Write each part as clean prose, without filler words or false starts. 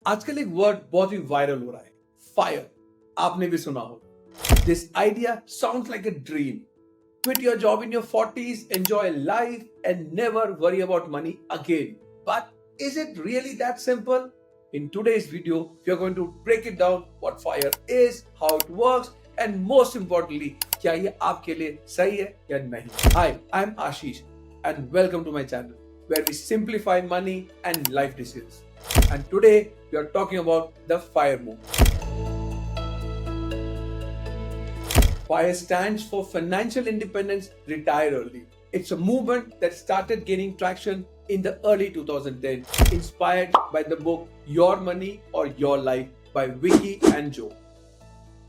आजकल एक वर्ड बहुत ही वायरल हो रहा है, फायर। आपने भी सुना होगा। This idea sounds like a dream. Quit your job in your 40s, enjoy life, and never worry about money again. But is it really that simple? In today's video, we are going to break it down what FIRE is, how it works, and most importantly, क्या ये आपके लिए सही है या नहीं? Hi, I'm Ashish, and welcome to my channel, where we simplify money and life decisions. And today, we are talking about the FIRE movement. FIRE stands for Financial Independence Retire Early. It's a movement that started gaining traction in the early 2010, inspired by the book Your Money or Your Life by Vicky and Joe.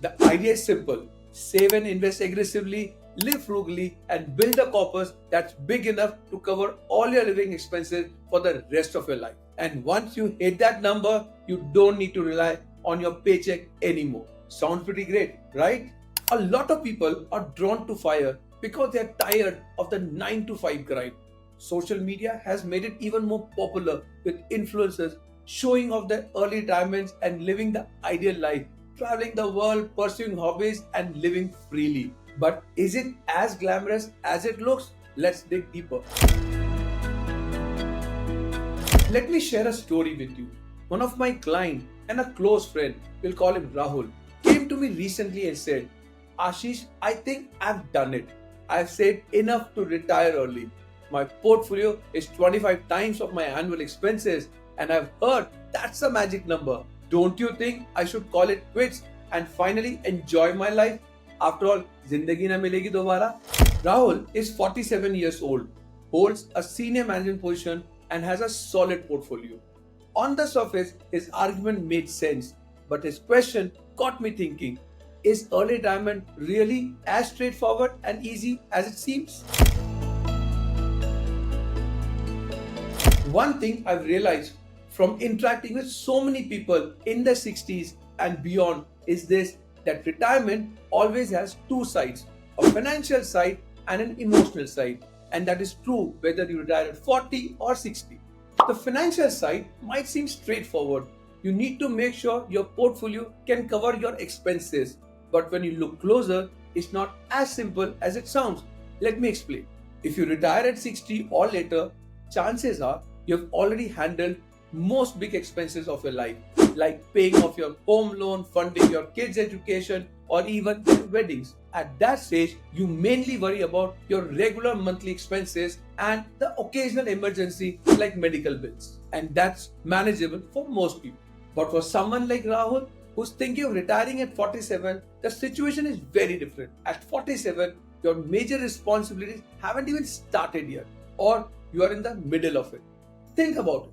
The idea is simple: save and invest aggressively, live frugally, and build a corpus that's big enough to cover all your living expenses for the rest of your life. And once you hit that number, you don't need to rely on your paycheck anymore. Sounds pretty great, right? A lot of people are drawn to FIRE because they are tired of the 9 to 5 grind. Social media has made it even more popular, with influencers showing off their early retirements and living the ideal life, traveling the world, pursuing hobbies, and living freely. But is it as glamorous as it looks? Let's dig deeper. Let me share a story with you. One of my clients and a close friend, we'll call him Rahul, came to me recently and said, Ashish, I think I've done it. I've saved enough to retire early. My portfolio is 25 times of my annual expenses, and I've heard that's a magic number. Don't you think I should call it quits and finally enjoy my life? After all, zindagi na milegi dobara. Rahul is 47 years old, holds a senior management position, and has a solid portfolio. On the surface, his argument made sense, but his question got me thinking: is early retirement really as straightforward and easy as it seems? One thing I've realized from interacting with so many people in their 60s and beyond is this: that retirement always has two sides, a financial side and an emotional side. And that is true whether you retire at 40 or 60. The financial side might seem straightforward. You need to make sure your portfolio can cover your expenses. But when you look closer, it's not as simple as it sounds. Let me explain. If you retire at 60 or later, chances are you have already handled most big expenses of your life, like paying off your home loan, funding your kids' education, or even their weddings. At that stage, you mainly worry about your regular monthly expenses and the occasional emergency like medical bills. And that's manageable for most people. But for someone like Rahul, who's thinking of retiring at 47, the situation is very different. At 47, your major responsibilities haven't even started yet, or you are in the middle of it. Think about it: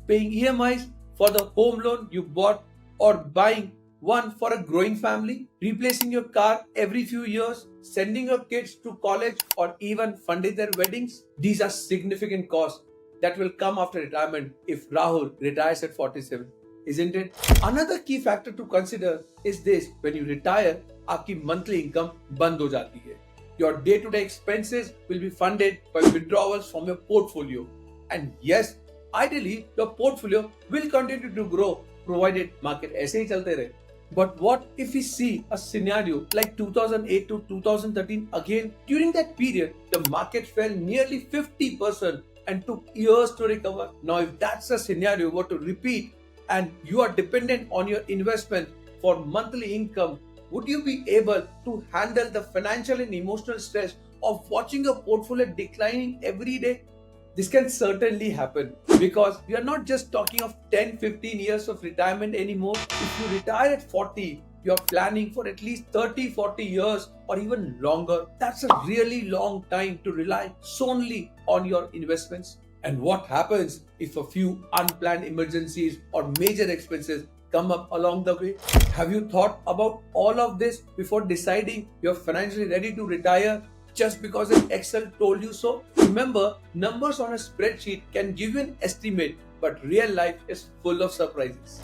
paying EMIs for the home loan you bought, or buying one for a growing family, replacing your car every few years, sending your kids to college, or even funding their weddings. These are significant costs that will come after retirement if Rahul retires at 47, isn't it? Another key factor to consider is this: when you retire, आपकी monthly income बंद हो जाती है. Your day-to-day expenses will be funded by withdrawals from your portfolio. And yes, ideally, your portfolio will continue to grow provided market ऐसे ही चलते रहे. But what if we see a scenario like 2008 to 2013 again? During that period, the market fell nearly 50% and took years to recover. Now, if that's a scenario were to repeat and you are dependent on your investment for monthly income, would you be able to handle the financial and emotional stress of watching your portfolio declining every day? This can certainly happen, because we are not just talking of 10-15 years of retirement anymore. If you retire at 40, you're planning for at least 30-40 years or even longer. That's a really long time to rely solely on your investments. And what happens if a few unplanned emergencies or major expenses come up along the way? Have you thought about all of this before deciding you're financially ready to retire just because an Excel told you so? Remember, numbers on a spreadsheet can give you an estimate, but real life is full of surprises.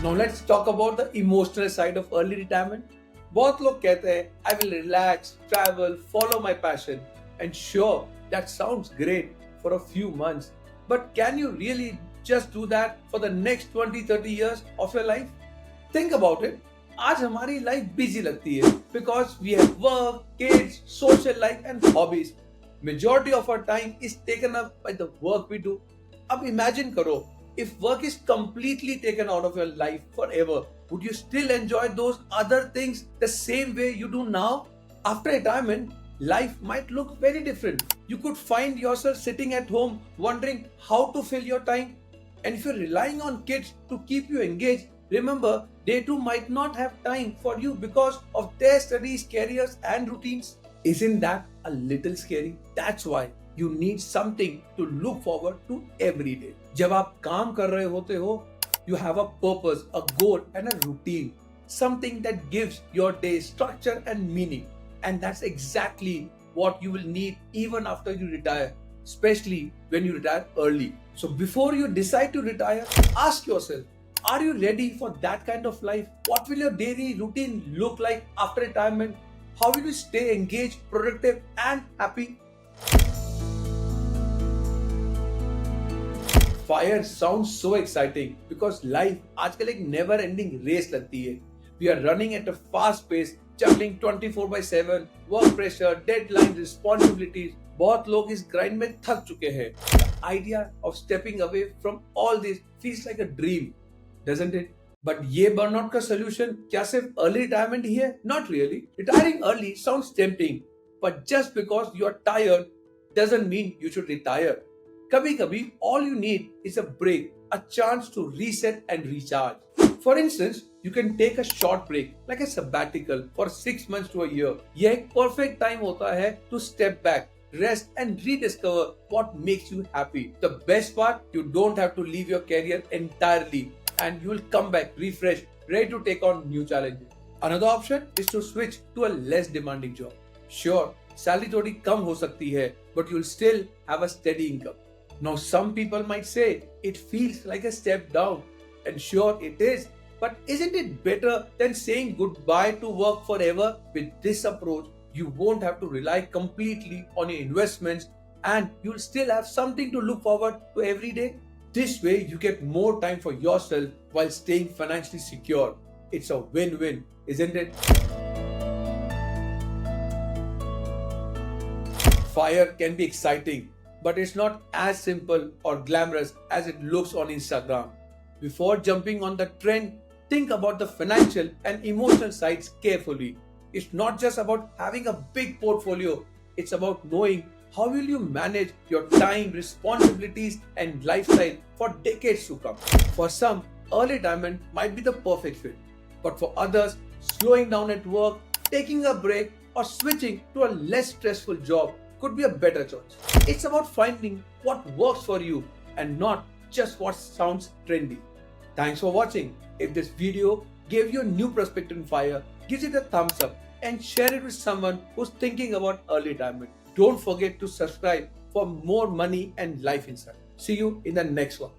Now let's talk about the emotional side of early retirement. बहुत लोग कहते हैं, I will relax, travel, follow my passion. And sure, that sounds great for a few months. But can you really just do that for the next 20-30 years of your life? Think about it. आज हमारी life busy लगती है because we have work, kids, social life and hobbies. Majority of our time is taken up by the work we do. अब imagine करो, if work is completely taken out of your life forever, would you still enjoy those other things the same way you do now? After retirement, life might look very different. You could find yourself sitting at home wondering how to fill your time. And if you're relying on kids to keep you engaged, remember, they too might not have time for you because of their studies, careers, and routines. Isn't that a little scary? That's why you need something to look forward to every day. जब आप काम कर रहे होते हो, you have a purpose, a goal, and a routine. Something that gives your day structure and meaning. And that's exactly what you will need even after you retire, especially when you retire early. So before you decide to retire, ask yourself, are you ready for that kind of life? What will your daily routine look like after retirement? How will you stay engaged, productive, and happy? Fire sounds so exciting because life आजकल एक never ending race लगती है. We are running at a fast pace, juggling 24/7, work pressure, deadlines, responsibilities. बहुत लोग इस grind में थक चुके हैं. The idea of stepping away from all this feels like a dream, doesn't it? But ये burnout का solution क्या सिर्फ early retirement ही है? Not really. Retiring early sounds tempting, but just because you are tired doesn't mean you should retire. कभी-कभी all you need is a break, a chance to reset and recharge. For instance, you can take a short break, like a sabbatical, for 6 months to a year. यह एक perfect time होता है to step back, rest and rediscover what makes you happy. The best part, you don't have to leave your career entirely and you will come back refreshed, ready to take on new challenges. Another option is to switch to a less demanding job. Sure, salary थोड़ी कम हो सकती है, but you'll still have a steady income. Now some people might say it feels like a step down, and sure it is, but isn't it better than saying goodbye to work forever? With this approach, you won't have to rely completely on your investments and you'll still have something to look forward to every day. This way you get more time for yourself while staying financially secure. It's a win-win, isn't it? Fire can be exciting, but it's not as simple or glamorous as it looks on Instagram. Before jumping on the trend, think about the financial and emotional sides carefully. It's not just about having a big portfolio, it's about knowing how will you manage your time, responsibilities, and lifestyle for decades to come. For some, early retirement might be the perfect fit, but for others, slowing down at work, taking a break, or switching to a less stressful job could be a better choice. It's about finding what works for you and not just what sounds trendy. Thanks for watching. If this video gave you a new perspective in fire, give it a thumbs up and share it with someone who's thinking about early retirement. Don't forget to subscribe for more money and life insight. See you in the next one.